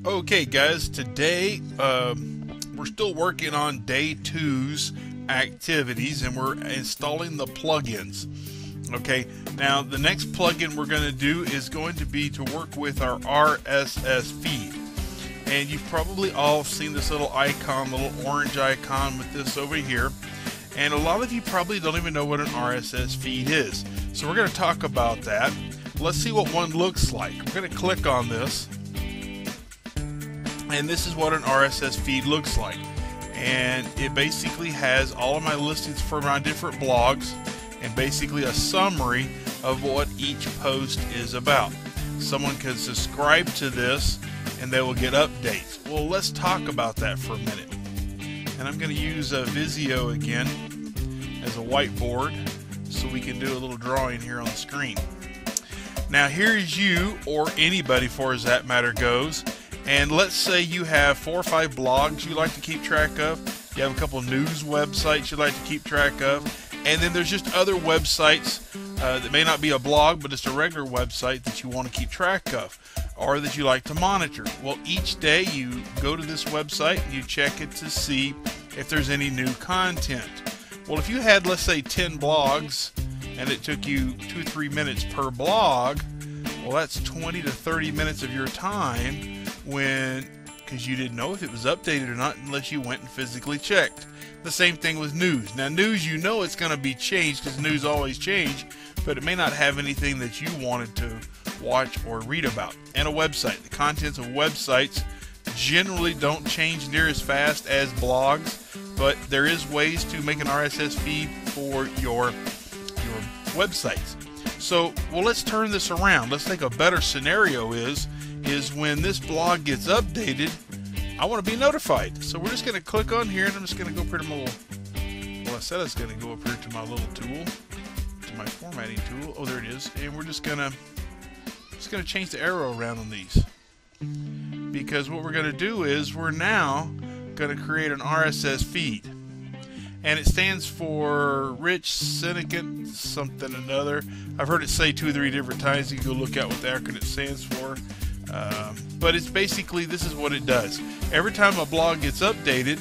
Okay guys, today we're still working on day 2's activities and we're installing the plugins. Okay, now the next plugin we're going to do is going to be to work with our RSS feed. And you've probably all seen this little icon, little orange icon with this over here. And a lot of you probably don't even know what an RSS feed is. So we're going to talk about that. Let's see what one looks like. We're going to click on this. And this is what an RSS feed looks like. And it basically has all of my listings for my different blogs and basically a summary of what each post is about. Someone can subscribe to this and they will get updates. Well, let's talk about that for a minute. And I'm going to use a Visio again as a whiteboard so we can do a little drawing here on the screen. Now here's you, or anybody for as that matter goes, and let's say you have 4 or 5 blogs you like to keep track of, you have a couple news websites you like to keep track of, and then there's just other websites that may not be a blog but just a regular website that you want to keep track of or that you like to monitor. Well, each day you go to this website and you check it to see if there's any new content. Well, if you had, let's say, 10 blogs and it took you 2-3 minutes per blog, well, that's 20 to 30 minutes of your time because you didn't know if it was updated or not unless you went and physically checked. The same thing with news. Now news, you know it's going to be changed because news always change, but it may not have anything that you wanted to watch or read about. And a website, the contents of websites generally don't change near as fast as blogs, but there is ways to make an RSS feed for your websites. So, well, let's turn this around. Let's think a better scenario is when this blog gets updated, I want to be notified. So we're just going to click on here and I'm just going to go up here to my little, well, I said I was going to go up here to my little tool, to my formatting tool. Oh, there it is. And we're just going to change the arrow around on these. Because what we're going to do is we're now going to create an RSS feed. And it stands for Rich Syndicate something another. I've heard it say 2 or 3 different times. You can go look at what the acronym stands for. But it's basically, this is what it does. Every time a blog gets updated,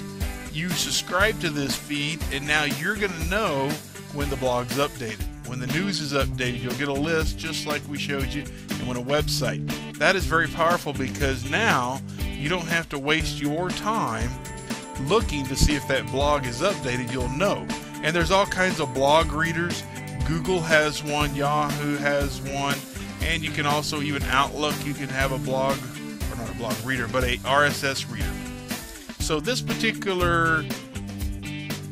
you subscribe to this feed, and now you're going to know when the blog's updated. When the news is updated, you'll get a list just like we showed you, and when a website. That is very powerful because now you don't have to waste your time looking to see if that blog is updated. You'll know. And there's all kinds of blog readers. Google has one, Yahoo has one, and you can also, even Outlook, you can have a blog, or not a blog reader, but a RSS reader. So this particular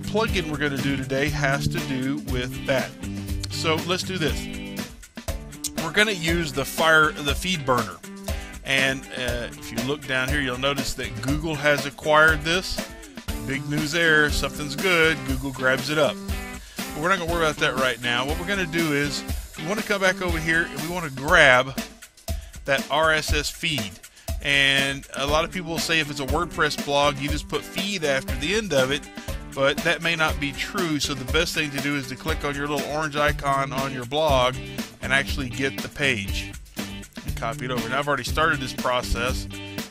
plugin we're going to do today has to do with that. So let's do this. We're going to use the FeedBurner. And if you look down here, you'll notice that Google has acquired this. Big news there, something's good, Google grabs it up. But we're not going to worry about that right now. What we're going to do is we want to come back over here and we want to grab that RSS feed. And a lot of people will say if it's a WordPress blog, you just put feed after the end of it, but that may not be true. So the best thing to do is to click on your little orange icon on your blog and actually get the page and copy it over. Now I've already started this process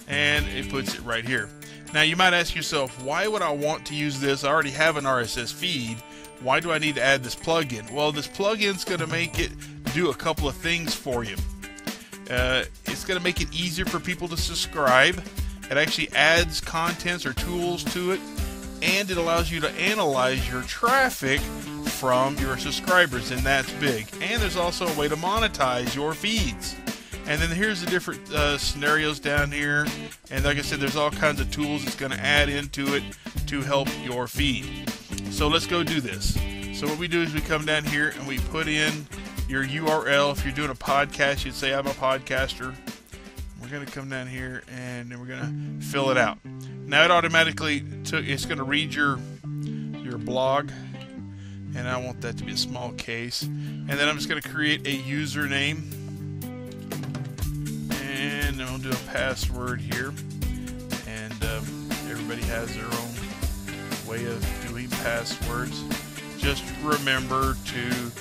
and it puts it right here. Now you might ask yourself, why would I want to use this? I already have an RSS feed. Why do I need to add this plugin? Well, this plugin is going to make it do a couple of things for you. It's going to make it easier for people to subscribe. It actually adds contents or tools to it, and it allows you to analyze your traffic from your subscribers, and that's big. And there's also a way to monetize your feeds. And then here's the different scenarios down here, and like I said, there's all kinds of tools it's going to add into it to help your feed. So let's go do this. So what we do is we come down here and we put in your URL. If you're doing a podcast, you'd say I'm a podcaster. We're going to come down here and then we're going to fill it out. Now it automatically it's going to read your blog, and I want that to be a small case. And then I'm just going to create a username, and then we'll do a password here. And everybody has their own way of doing passwords. Just remember to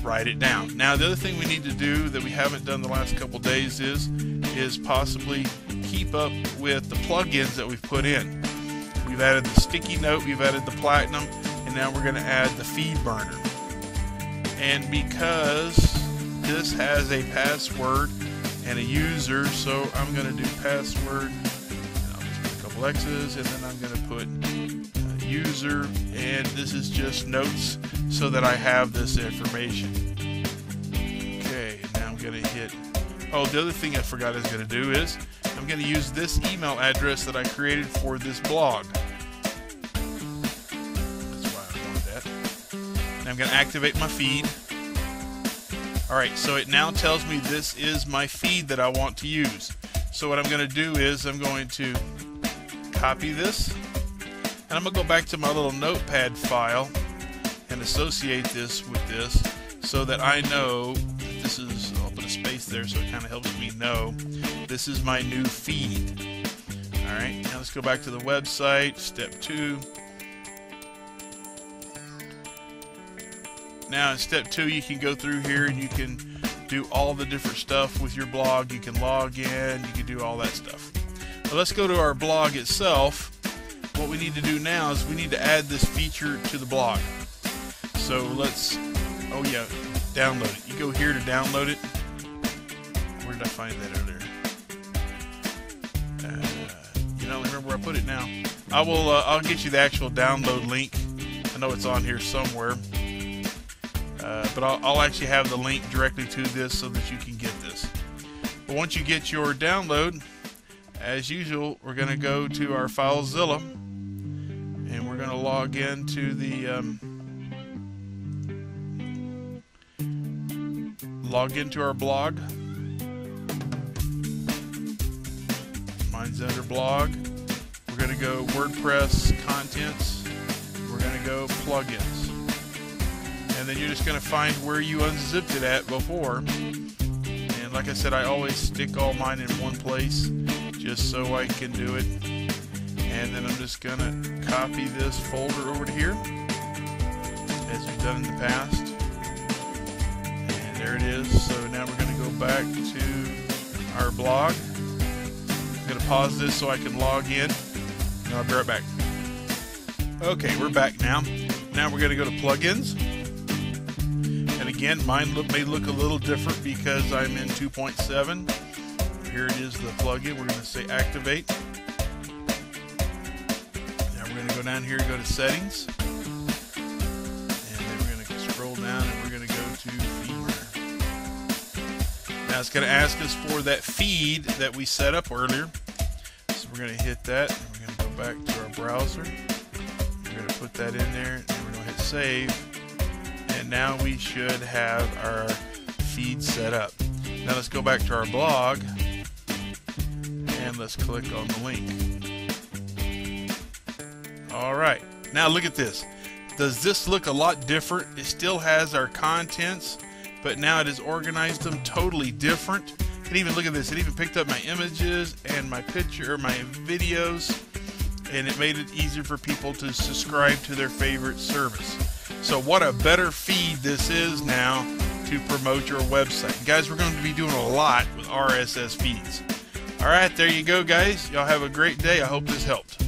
write it down. Now the other thing we need to do that we haven't done the last couple days is possibly keep up with the plugins that we've put in. We've added the sticky note, we've added the platinum, and now we're going to add the FeedBurner. And because this has a password and a user, so I'm going to do password, and I'll just put a couple X's, and then I'm going to put user, and this is just notes so that I have this information. Okay, now I'm going to hit, oh, the other thing I forgot I was going to do is I'm going to use this email address that I created for this blog. That's why I wanted that. Now I'm going to activate my feed. Alright, so it now tells me this is my feed that I want to use. So what I'm going to do is I'm going to copy this, and I'm going to go back to my little notepad file and associate this with this so that I know this is, I'll put a space there so it kind of helps me know this is my new feed. Alright, now let's go back to the website, step 2. Now in step 2 you can go through here and you can do all the different stuff with your blog. You can log in, you can do all that stuff. But let's go to our blog itself. What we need to do now is we need to add this feature to the blog. So let's, oh yeah, download it. You go here to download it. Where did I find that earlier? You don't remember where I put it now. I'll get you the actual download link. I know it's on here somewhere. But I'll actually have the link directly to this so that you can get this. But once you get your download, as usual, we're going to go to our FileZilla, and we're going to log into our blog. Mine's under blog. We're going to go WordPress contents. We're going to go plugins. And then you're just going to find where you unzipped it at before. And like I said, I always stick all mine in one place just so I can do it. And then I'm just going to copy this folder over to here as we've done in the past. And there it is. So now we're going to go back to our blog. I'm going to pause this so I can log in. And I'll be right back. Okay, we're back now. Now we're going to go to plugins. And again, mine may look a little different because I'm in 2.7. Here it is, the plugin. We're going to say activate. Now we're going to go down here and go to settings. And then we're going to scroll down and we're going to go to FeedBurner. Now it's going to ask us for that feed that we set up earlier. So we're going to hit that. And we're going to go back to our browser. We're going to put that in there. And we're going to hit save. And now we should have our feed set up. Now let's go back to our blog and let's click on the link. Alright, now look at this. Does this look a lot different? It still has our contents, but now it has organized them totally different. And even look at this, it even picked up my images and my picture, or my videos, and it made it easier for people to subscribe to their favorite service. So what a better feed this is now to promote your website. Guys, we're going to be doing a lot with RSS feeds. Alright, there you go, guys. Y'all have a great day. I hope this helped.